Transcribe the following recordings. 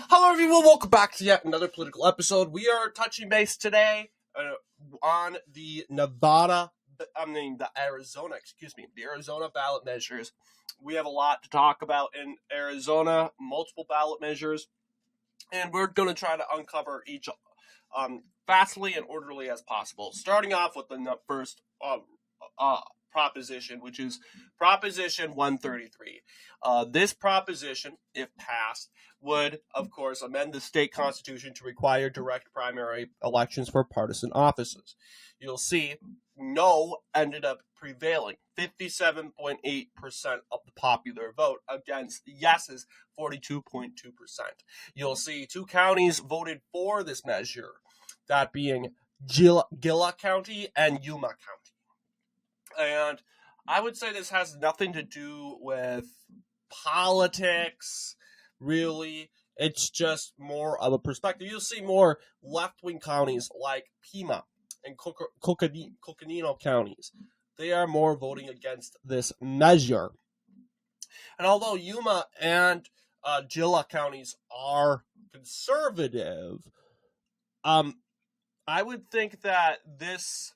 Hello everyone, welcome back to yet another political episode. We are touching base today on the Arizona ballot measures. We have a lot to talk about in Arizona, multiple ballot measures, and we're going to try to uncover each fastly and orderly as possible. Starting off with the first proposition, which is Proposition 133. This proposition, if passed, would, of course, amend the state constitution to require direct primary elections for partisan offices. You'll see no ended up prevailing, 57.8% of the popular vote against yeses, 42.2%. You'll see two counties voted for this measure, that being Gila County and Yuma County. And I would say this has nothing to do with politics, really. It's just more of a perspective. You'll see more left-wing counties like Pima and Coconino counties. They are more voting against this measure. And although Yuma and Gila counties are conservative, I would think that this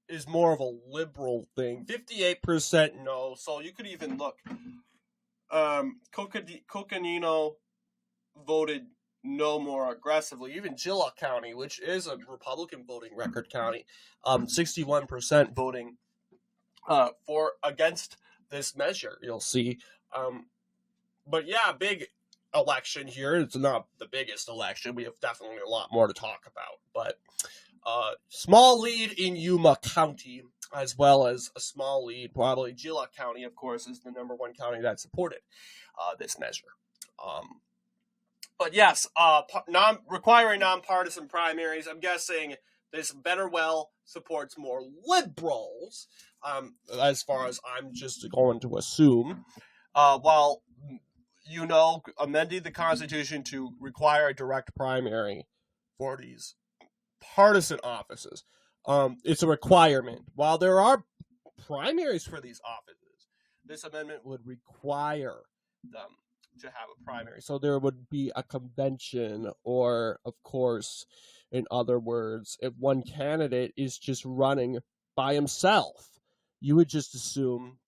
is more of a liberal thing. 58% no. So you could even look. Coconino voted no more aggressively. Even Gila County, which is a Republican voting record county, 61% voting against this measure. You'll see. But yeah, big election here. It's not the biggest election. We have definitely a lot more to talk about. But small lead in Yuma County, as well as a small lead, probably Gila County, of course, is the number one county that supported this measure. But yes, requiring nonpartisan primaries, I'm guessing this better well supports more liberals, as far as I'm just going to assume, while, amending the Constitution to require a direct primary for these partisan offices. It's a requirement. While there are primaries for these offices, this amendment would require them to have a primary. So there would be a convention, or, of course, in other words, if one candidate is just running by himself, you would just assume,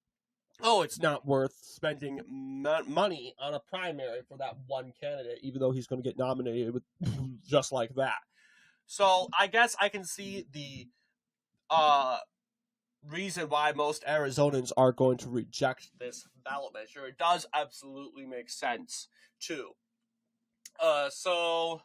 it's not worth spending money on a primary for that one candidate, even though he's going to get nominated with just like that. So I guess I can see the reason why most Arizonans are going to reject this ballot measure. It does absolutely make sense, too. So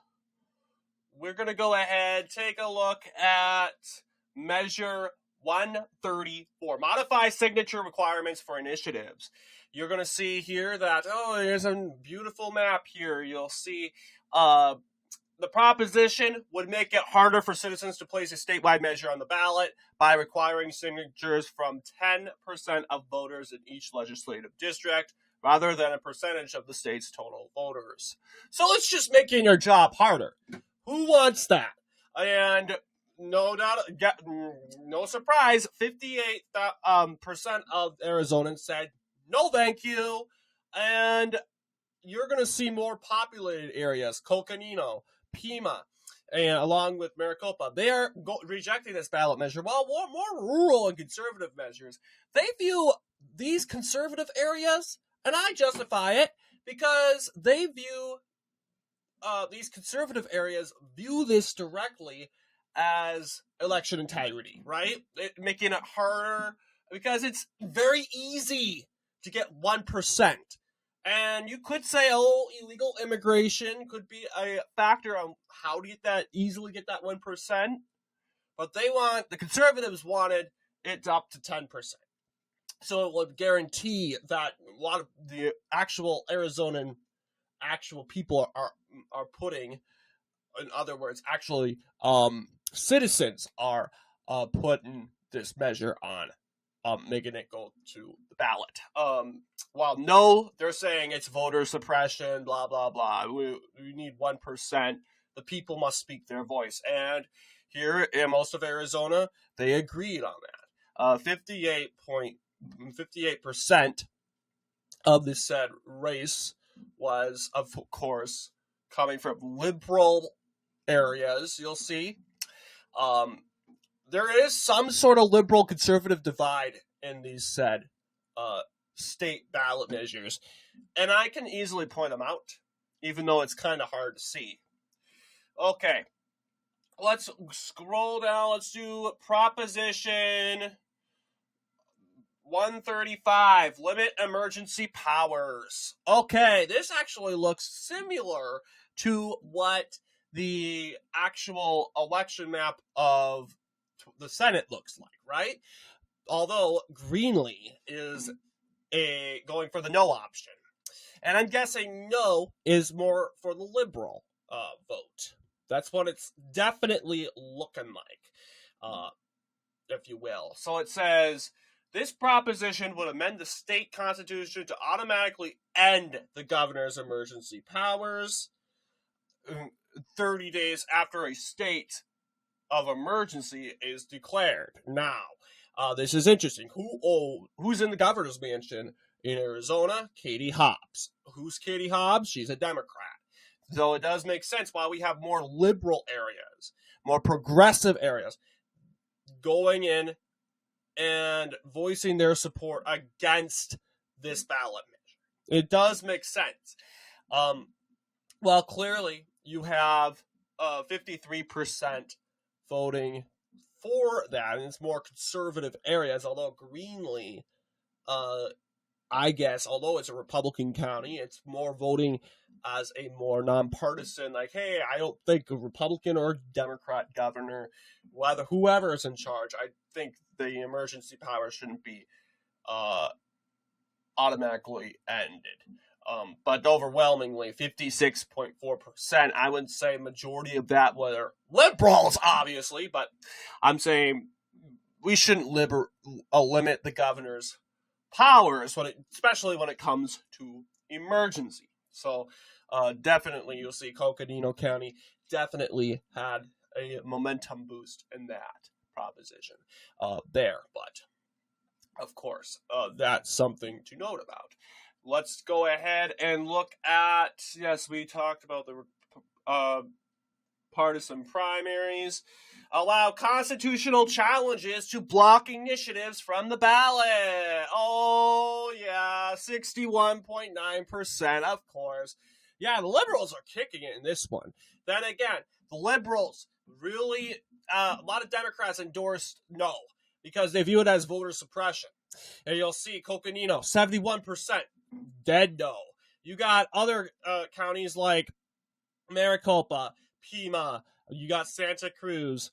we're going to go ahead, take a look at Measure 134. Modify signature requirements for initiatives. You're going to see here that, there's a beautiful map here. You'll see the proposition would make it harder for citizens to place a statewide measure on the ballot by requiring signatures from 10% of voters in each legislative district, rather than a percentage of the state's total voters. So it's just making your job harder. Who wants that? And no surprise, 58% of Arizonans said, no thank you. And you're going to see more populated areas, Coconino, Pima, and along with Maricopa, they are rejecting this ballot measure. While more rural and conservative measures, they view these conservative areas, and I justify it, because they view these conservative areas view this directly as election integrity, right? Making it harder, because it's very easy to get 1%. And you could say, illegal immigration could be a factor on how to easily get that 1%. But the conservatives wanted it up to 10%. So it would guarantee that a lot of the actual Arizonan people are putting, in other words, actually citizens are putting this measure on, making it go to the ballot. While no, they're saying it's voter suppression, blah, blah, blah. We need 1%. The people must speak their voice. And here in most of Arizona, they agreed on that. 58% of the said race was, of course, coming from liberal areas, you'll see. There is some sort of liberal conservative divide in these said state ballot measures, and I can easily point them out, even though it's kind of hard to see. Okay, let's scroll down. Let's do Proposition 135, limit emergency powers. Okay, this actually looks similar to what the actual election map of the Senate looks like, right? Although Greenlee is going for the no option. And I'm guessing no is more for the liberal vote. That's what it's definitely looking like, if you will. So it says, this proposition would amend the state constitution to automatically end the governor's emergency powers 30 days after a state of emergency is declared. Now, this is interesting. Who's in the governor's mansion in Arizona? Katie Hobbs. Who's Katie Hobbs? She's a Democrat. So it does make sense why we have more liberal areas, more progressive areas going in and voicing their support against this ballot measure. It does make sense. Well, clearly you have 53% voting for that, and it's more conservative areas, although Greenlee, I guess, although it's a Republican county, it's more voting as a more nonpartisan, like, hey, I don't think a Republican or Democrat governor, whoever is in charge, I think the emergency power shouldn't be automatically ended. But overwhelmingly, 56.4%, I would say majority of that were liberals, obviously, but I'm saying we shouldn't limit the governor's powers, especially when it comes to emergency. So definitely you'll see Coconino County definitely had a momentum boost in that proposition there. But, of course, that's something to note about. Let's go ahead and look at, yes, we talked about the partisan primaries. Allow constitutional challenges to block initiatives from the ballot. Oh, yeah, 61.9%, of course. Yeah, the liberals are kicking it in this one. Then again, the liberals really, a lot of Democrats endorsed no, because they view it as voter suppression. And you'll see Coconino, 71%, dead no. You got other counties like Maricopa, Pima, you got Santa Cruz,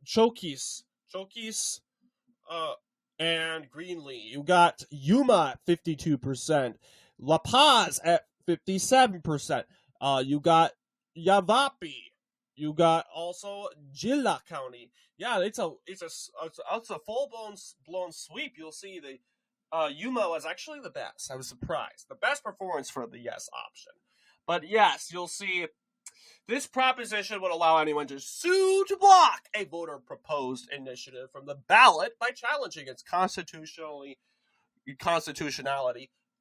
Chokis, and Greenlee. You got Yuma at 52%, La Paz at 57%. You got Yavapai. You got also Gila County. Yeah, it's a full blown sweep. You'll see the Yuma was actually the best. I was surprised. The best performance for the yes option. But yes, you'll see this proposition would allow anyone to sue to block a voter proposed initiative from the ballot by challenging its constitutionality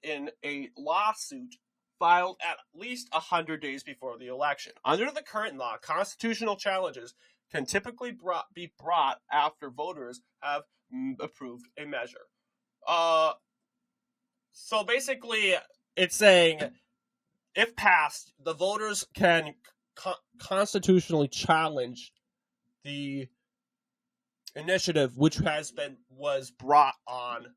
in a lawsuit filed at least 100 days before the election. Under the current law, constitutional challenges can typically be brought after voters have approved a measure. So basically, it's saying, if passed, the voters can constitutionally challenge the initiative which was brought on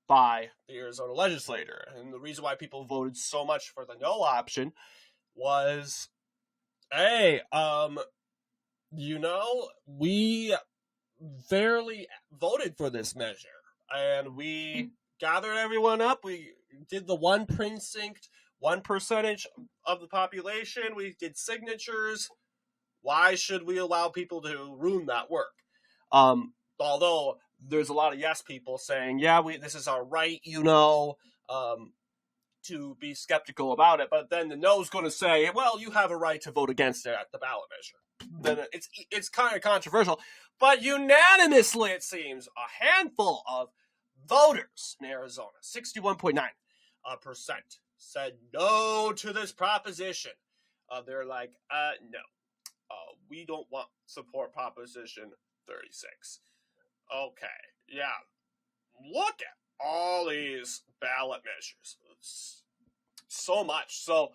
by the Arizona legislator. And the reason why people voted so much for the no option was, hey, we fairly voted for this measure, and we gathered everyone up. We did the one precinct, 1% of the population. We did signatures. Why should we allow people to ruin that work? Although there's a lot of yes people saying, yeah, this is our right, to be skeptical about it. But then the no's going to say, well, you have a right to vote against it at the ballot measure. Then it's kind of controversial. But unanimously, it seems, a handful of voters in Arizona, 61.9%, said no to this proposition. they're like, no, we don't want support Proposition 36. Okay, yeah, look at all these ballot measures. It's so much. So,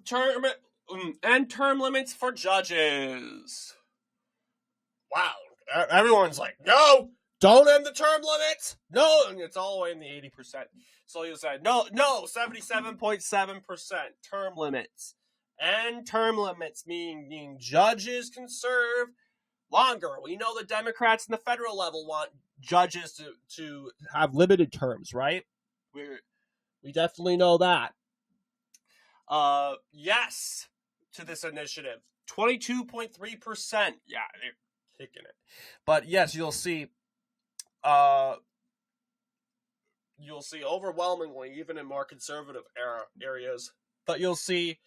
term limits for judges. Wow, everyone's like, no, don't end the term limits. No, and it's all the way in the 80%. So you said, no, 77.7% term limits. And term limits meaning judges can serve longer. We know the Democrats in the federal level want judges to have limited terms, right? We definitely know that. Yes to this initiative. 22.3%. Yeah, they're kicking it. But yes, you'll see overwhelmingly, even in more conservative areas, but you'll see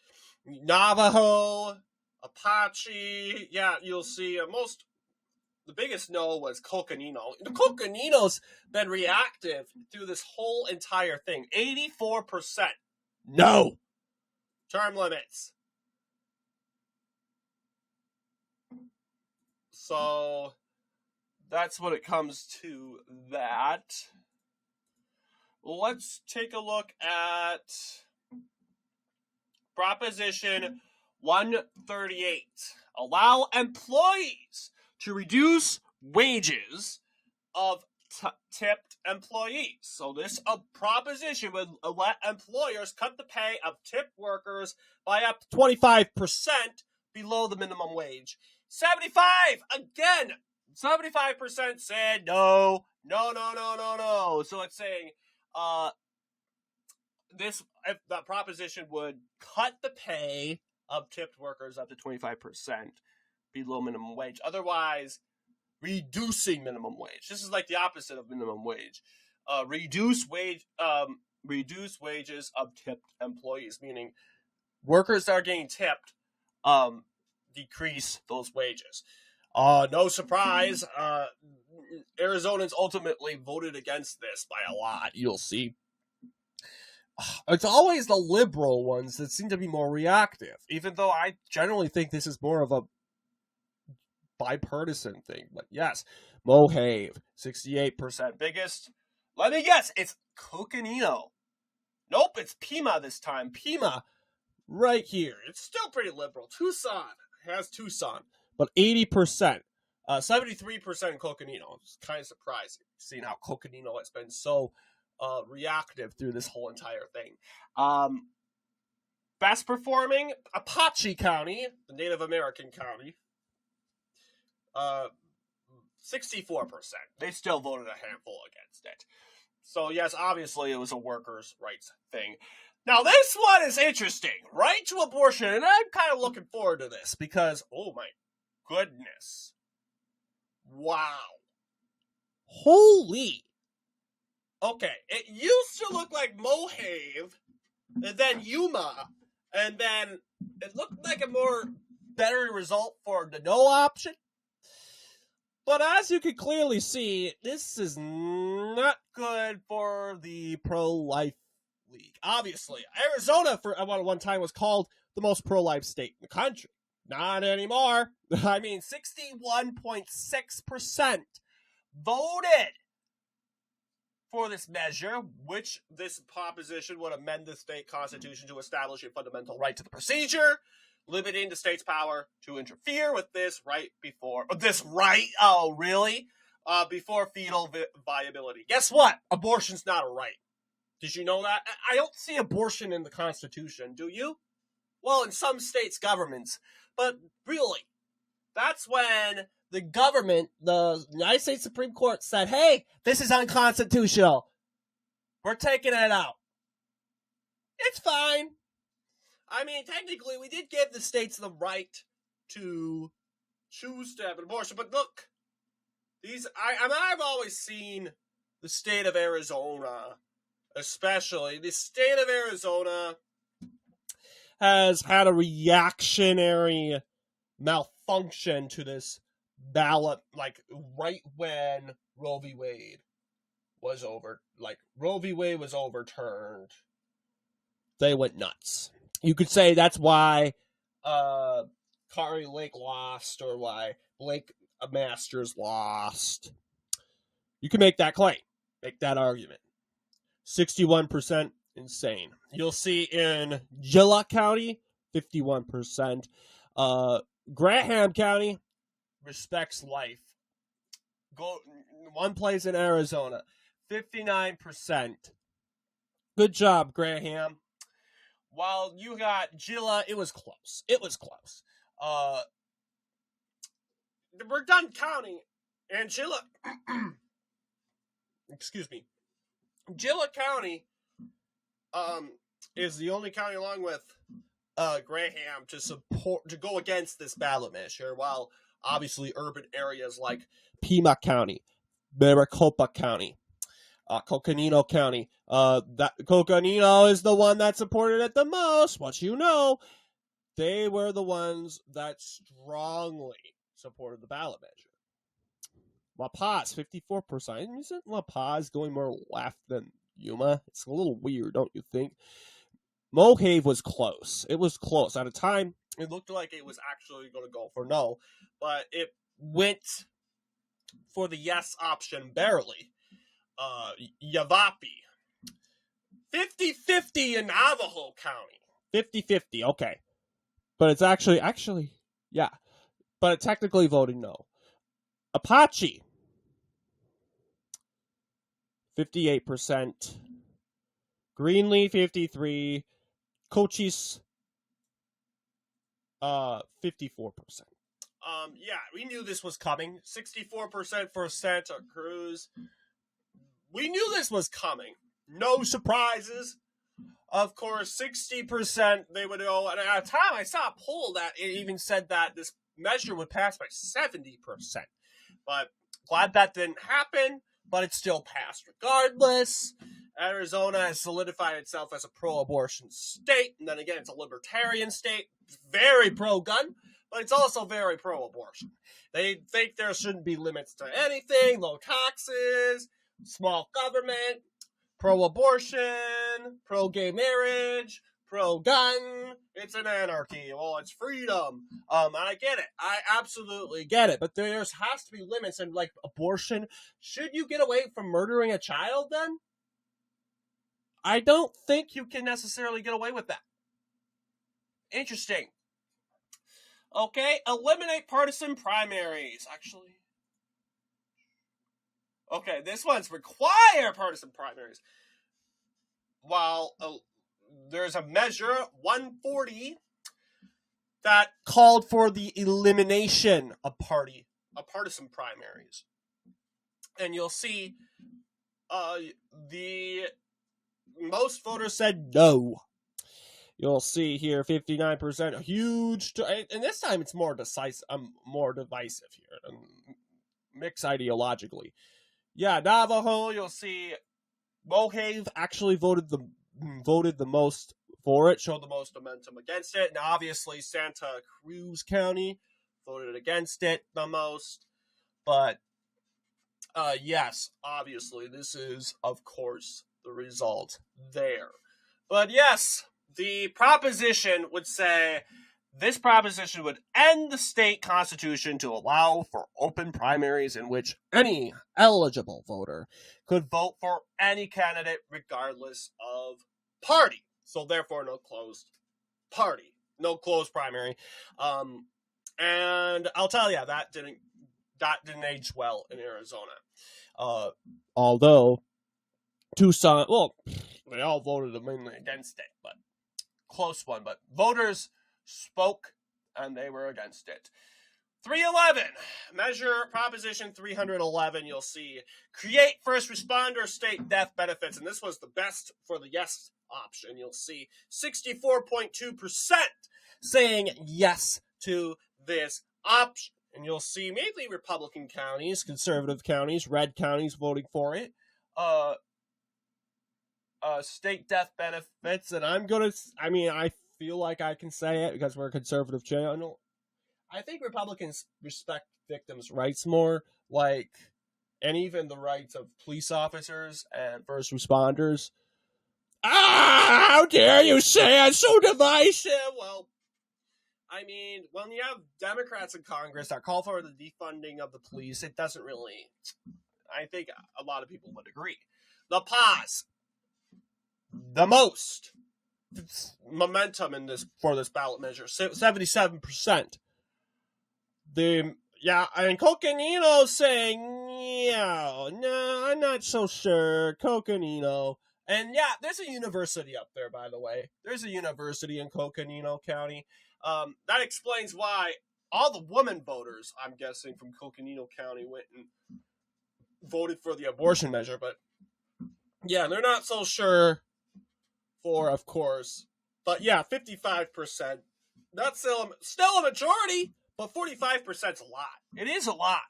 Navajo, Apache, yeah, you'll see the biggest no was Coconino. The Coconino's been reactive through this whole entire thing. 84%. No. Term limits. So that's what it comes to that. Let's take a look at Proposition 138. Allow employees to reduce wages of tipped employees. So this proposition would let employers cut the pay of tipped workers by up to 25% below the minimum wage. 75 again. 75% said no. So it's saying that proposition would cut the pay of tipped workers up to 25% below minimum wage. Otherwise, reducing minimum wage. This is like the opposite of minimum wage. Reduce wages of tipped employees, meaning workers that are getting tipped decrease those wages. No surprise, Arizonans ultimately voted against this by a lot. You'll see. It's always the liberal ones that seem to be more reactive, even though I generally think this is more of a bipartisan thing. But yes, Mohave, 68% biggest. Let me guess, it's Coconino. Nope, it's Pima this time. Pima, right here. It's still pretty liberal. Tucson has Tucson, but 80%. 73% Coconino. It's kind of surprising, seeing how Coconino has been so reactive through this whole entire thing. Best performing, Apache County, the Native American county. 64%. They still voted a handful against it. So yes, obviously it was a workers' rights thing. Now this one is interesting. Right to abortion, and I'm kind of looking forward to this because, oh my goodness. Wow. Holy. Okay, it used to look like Mohave, and then Yuma, and then it looked like a better result for the no option. But as you can clearly see, this is not good for the pro-life league. Obviously, Arizona for one time was called the most pro-life state in the country. Not anymore. I mean, 61.6% voted for this measure, which this proposition would amend the state constitution to establish a fundamental right to the procedure, limiting the state's power to interfere with this right before before fetal viability. Guess what? Abortion's not a right. Did you know that? I don't see abortion in the Constitution, do you? Well, in some states' governments, but really, that's when the government, the United States Supreme Court said, hey, this is unconstitutional. We're taking it out. It's fine. I mean, technically, we did give the states the right to choose to have an abortion, but look, I've always seen the state of Arizona, especially, the state of Arizona has had a reactionary malfunction to this ballot, like right when Roe v. Wade was overturned. They went nuts. You could say that's why Kari Lake lost, or why Blake Masters lost. You can make that claim, make that argument. 61% insane. You'll see in Gillette County, 51%. Graham County respects life. Go one place in Arizona, 59%. Good job, Graham. While you got Gillette, it was close. It was close. We're done counting, and Gillette, excuse me, Gillette County is the only county, along with Graham, to go against this ballot measure, while obviously urban areas like Pima County, Maricopa County, Coconino County, that Coconino is the one that supported it the most. What you know, they were the ones that strongly supported the ballot measure. La Paz, 54%. Isn't La Paz going more left than Yuma? It's a little weird, don't you think? Mojave was close. It was close. At a time, it looked like it was actually going to go for no, but it went for the yes option barely. Yavapai, 50-50 in Navajo County. 50-50, okay. But it's actually, yeah. But it technically voted no. Apache, 58%. Greenlee, 53%. Cochise, 54%. Yeah, we knew this was coming. 64% for Santa Cruz. We knew this was coming. No surprises. Of course, 60% they would go. And at a time, I saw a poll that it even said that this measure would pass by 70%. But glad that didn't happen, but it still passed regardless. Arizona has solidified itself as a pro-abortion state, and then again, it's a libertarian state, very pro-gun, but it's also very pro-abortion. They think there shouldn't be limits to anything, low taxes, small government, pro-abortion, pro-gay marriage, pro-gun. It's an anarchy. Well, it's freedom. And I get it. I absolutely get it. But there has to be limits. And like abortion, should you get away from murdering a child then? I don't think you can necessarily get away with that. Interesting. Okay, eliminate partisan primaries. Actually, okay, this one's require partisan primaries. While there's a measure, 140, that called for the elimination of partisan primaries. And you'll see the most voters said no. You'll see here 59%, huge, and this time it's more decisive. More divisive here, mixed ideologically. Yeah, Navajo. You'll see Mojave actually voted the most for it, showed the most momentum against it, and obviously Santa Cruz County voted against it the most. But yes, obviously this is, of course, the result there. But yes, the proposition would say this proposition would end the state constitution to allow for open primaries in which any eligible voter could vote for any candidate regardless of party. So therefore, no closed party, no closed primary. And I'll tell you, that didn't age well in Arizona. Although Tucson, well, they all voted mainly against it, but close one. But voters spoke, and they were against it. 311, measure Proposition 311, you'll see, create first responder state death benefits, and this was the best for the yes option. You'll see 64.2% saying yes to this option. And you'll see mainly Republican counties, conservative counties, red counties voting for it. State death benefits, and I feel like I can say it because we're a conservative channel. I think Republicans respect victims' rights more, and even the rights of police officers and first responders. how dare you say it's so divisive? Well, I mean, when you have Democrats in Congress that call for the defunding of the police, it doesn't really, I think a lot of people would agree. The pause. The most momentum in this for this ballot measure, 77%. And Coconino saying, no, I'm not so sure. Coconino. And yeah, there's a university up there, by the way. There's a university in Coconino County. That explains why all the women voters, I'm guessing, from Coconino County went and voted for the abortion measure. But yeah, they're not so sure for, of course. But yeah, 55%. That's still a majority, but 45%'s a lot. It is a lot.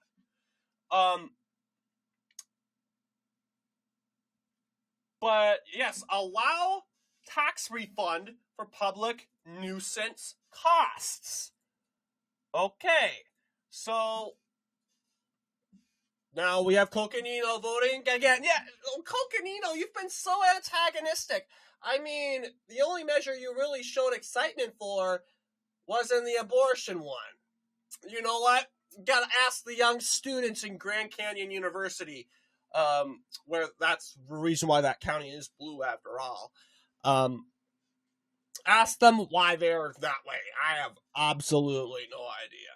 But yes, allow tax refund for public nuisance costs. Okay, so now we have Coconino voting again. Yeah, Coconino, you've been so antagonistic. I mean, the only measure you really showed excitement for was in the abortion one. You know what? You gotta ask the young students in Grand Canyon University, where that's the reason why that county is blue after all. Ask them why they're that way. I have absolutely no idea.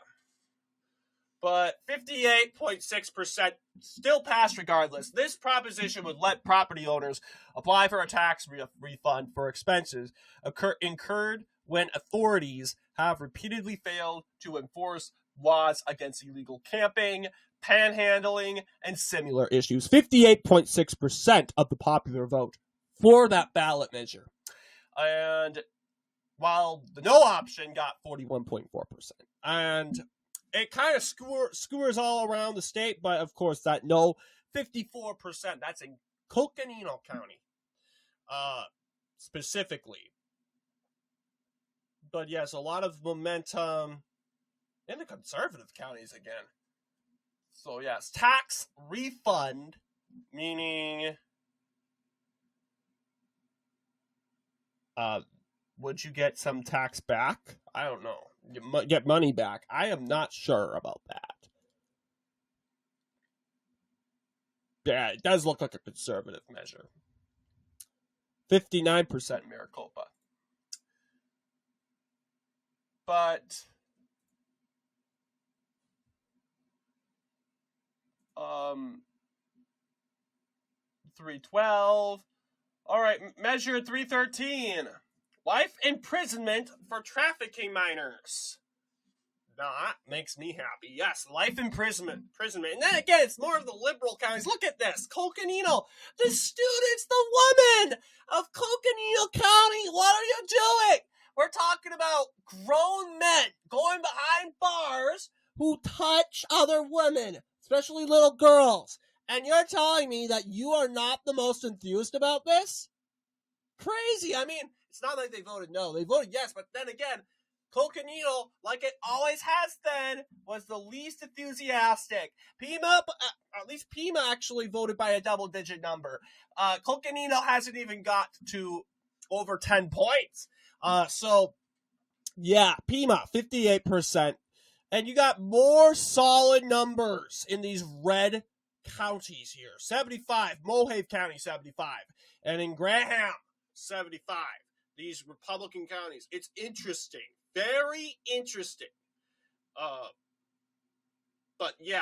But 58.6% still passed regardless. This proposition would let property owners apply for a tax refund for expenses incurred when authorities have repeatedly failed to enforce laws against illegal camping, panhandling, and similar issues. 58.6% of the popular vote for that ballot measure. And while the no option got 41.4%. And it kind of skewers all around the state, but of course that no, 54%, that's in Coconino County, specifically. But yes, a lot of momentum in the conservative counties again. So yes, tax refund, meaning would you get some tax back? I don't know. Get money back. I am not sure about that. Yeah, it does look like a conservative measure. 59% Maricopa. But 312. All right, measure 313. Life imprisonment for trafficking minors. That makes me happy. Yes, life imprisonment. And then again, it's more of the liberal counties. Look at this. Coconino. The students, the women of Coconino County. What are you doing? We're talking about grown men going behind bars who touch other women, especially little girls. And you're telling me that you are not the most enthused about this? Crazy. I mean, it's not like they voted no. They voted yes, but then again, Coconino, like it always has been, was the least enthusiastic. Pima, at least Pima actually voted by a double-digit number. Coconino hasn't even got to over 10 points. So, yeah, Pima, 58%. And you got more solid numbers in these red counties here. 75, Mohave County, 75. And in Graham, 75. These Republican counties. It's interesting. Very interesting. But yeah,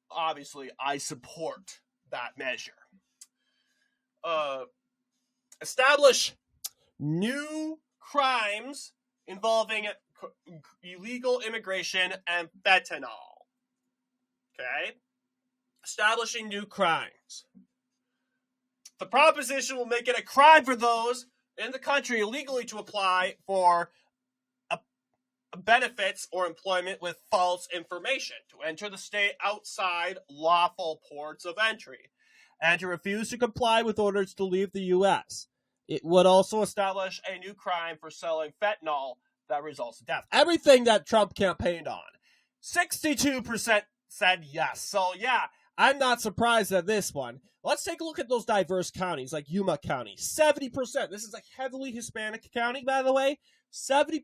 obviously I support that measure. Establish new crimes involving illegal immigration and fentanyl. Okay? Establishing new crimes. The proposition will make it a crime for those in the country illegally to apply for benefits or employment with false information, to enter the state outside lawful ports of entry, and to refuse to comply with orders to leave the U.S. It would also establish a new crime for selling fentanyl that results in death. Everything that Trump campaigned on. 62% said yes. So yeah, I'm not surprised at this one. Let's take a look at those diverse counties, like Yuma County. 70%. This is a heavily Hispanic county, by the way. 70%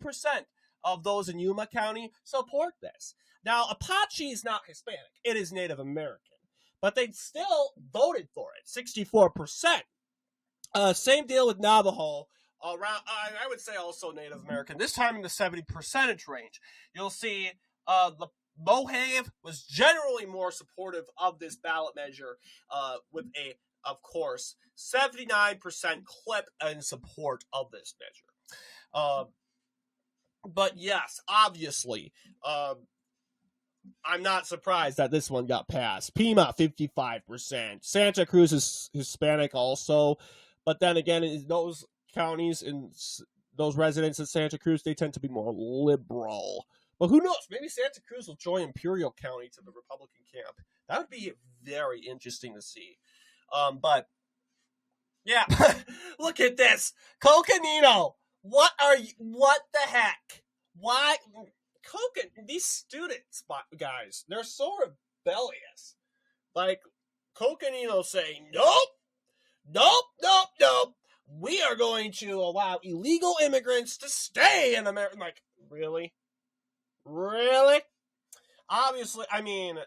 of those in Yuma County support this. Now, Apache is not Hispanic. It is Native American. But they still voted for it, 64%. Same deal with Navajo. Around, I would say also Native American. This time in the 70% range. You'll see the Mohave was generally more supportive of this ballot measure, with a, of course, 79% clip in support of this measure. But yes, obviously, I'm not surprised that this one got passed. Pima, 55%. Santa Cruz is Hispanic also, but then again, in those counties and those residents in Santa Cruz, they tend to be more liberal. But who knows? Maybe Santa Cruz will join Imperial County to the Republican camp. That would be very interesting to see. But yeah, look at this, Coconino. What the heck? Why? These students, guys, they're so rebellious. Like, Coconino saying, nope. We are going to allow illegal immigrants to stay in America. I'm like, really? Really? Obviously, I mean,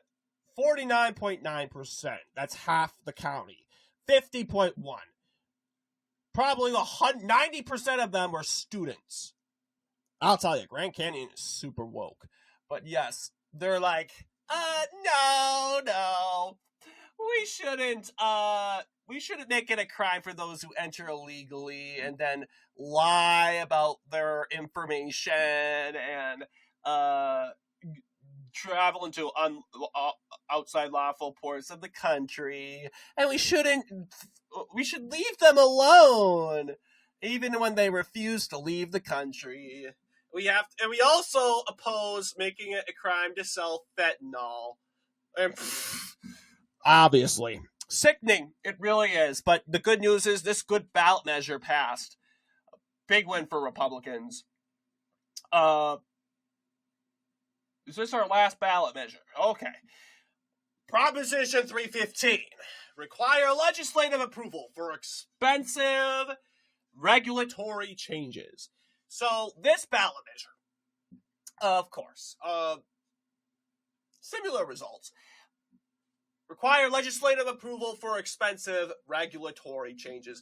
49.9%. That's half the county. 50.1%. Probably 90% of them were students. I'll tell you, Grand Canyon is super woke. But yes, they're like, no. We shouldn't make it a crime for those who enter illegally and then lie about their information and travel into outside lawful ports of the country. And we should leave them alone, even when they refuse to leave the country. We also oppose making it a crime to sell fentanyl. And obviously, sickening, it really is. But the good news is this good ballot measure passed. A big win for Republicans. Is this our last ballot measure? Okay. Proposition 315. Require legislative approval for expensive regulatory changes. So this ballot measure, of course, similar results. Require legislative approval for expensive regulatory changes.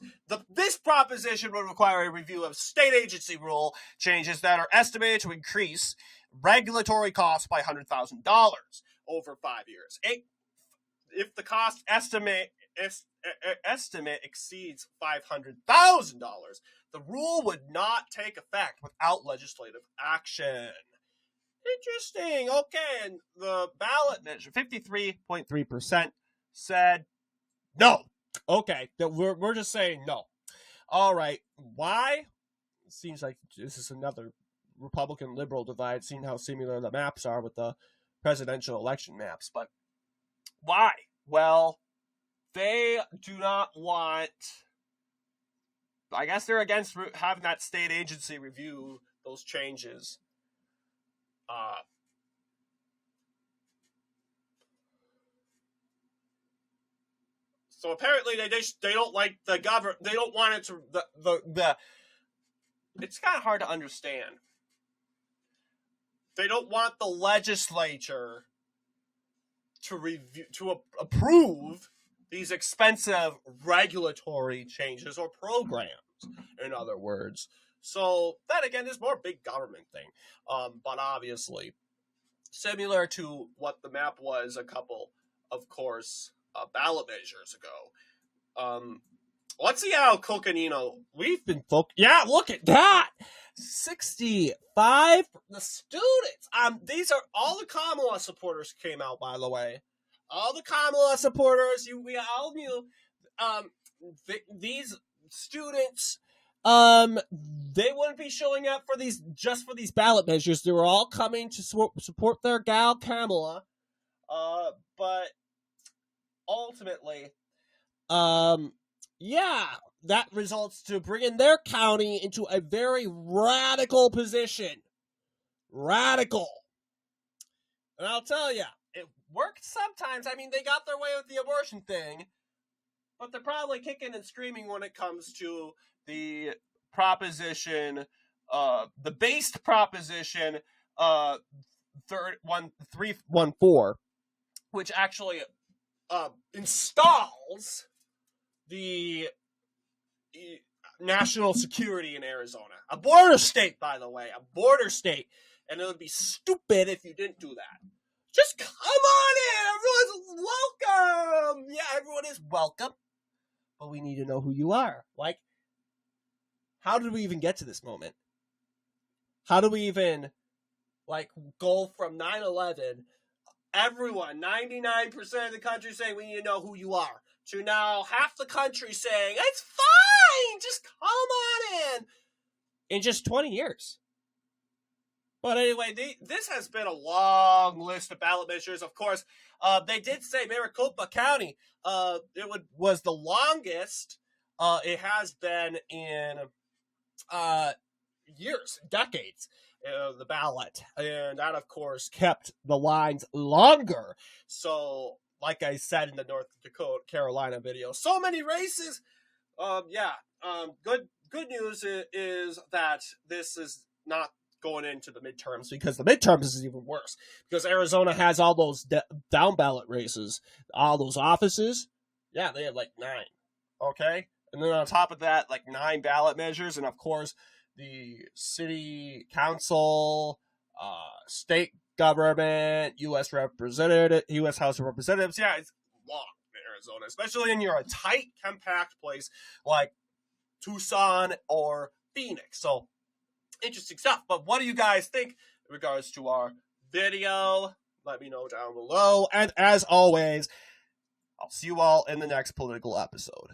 This proposition would require a review of state agency rule changes that are estimated to increase regulatory costs by $100,000 over 5 years. If the cost estimate exceeds $500,000, the rule would not take effect without legislative action. Interesting. Okay, and the ballot measure, 53.3%, said no. Okay, we're just saying no. All right, why? It seems like this is another Republican-liberal divide, seeing how similar the maps are with the presidential election maps. But why? Well, they do not want... I guess they're against having that state agency review those changes. So apparently they don't like the government. They don't want it to the. It's kind of hard to understand. They don't want the legislature to approve these expensive regulatory changes or programs. In other words. So that again is more a big government thing, but obviously similar to what the map was a couple, of course, ballot measures ago. Let's see how Coconino. We've been yeah, look at that, 65. The students. These are all the Kamala supporters came out. By the way, all the Kamala supporters. We all knew. These students. They wouldn't be showing up for these ballot measures. They were all coming to support their gal Kamala. But ultimately, yeah, that results to bringing their county into a very radical position. Radical. And I'll tell you, worked sometimes. I mean, they got their way with the abortion thing, but they're probably kicking and screaming when it comes to the proposition, the based proposition, 314, which actually installs the national security in Arizona. A border state, by the way. A border state. And it would be stupid if you didn't do that. Just come on in! Everyone's welcome! Yeah, everyone is welcome. But we need to know who you are. Like, how did we even get to this moment? How do we even, like, go from 9/11, everyone, 99% of the country saying we need to know who you are, to now half the country saying, it's fine, just come on in just 20 years. But anyway, this has been a long list of ballot measures. Of course, they did say Maricopa County, was the longest it has been in years, decades, the ballot. And that, of course, kept the lines longer. So, like I said in the North Dakota, Carolina video, so many races. Good news is that this is not going into the midterms, because the midterms is even worse, because Arizona has all those down ballot races, all those offices. Yeah, they have like 9. Okay. And then on top of that, like 9 ballot measures. And of course, the city council, state government, U.S. House of Representatives. Yeah, it's long in Arizona, especially in a tight, compact place like Tucson or Phoenix. So, interesting stuff. But what do you guys think in regards to our video? Let me know down below. And as always, I'll see you all in the next political episode.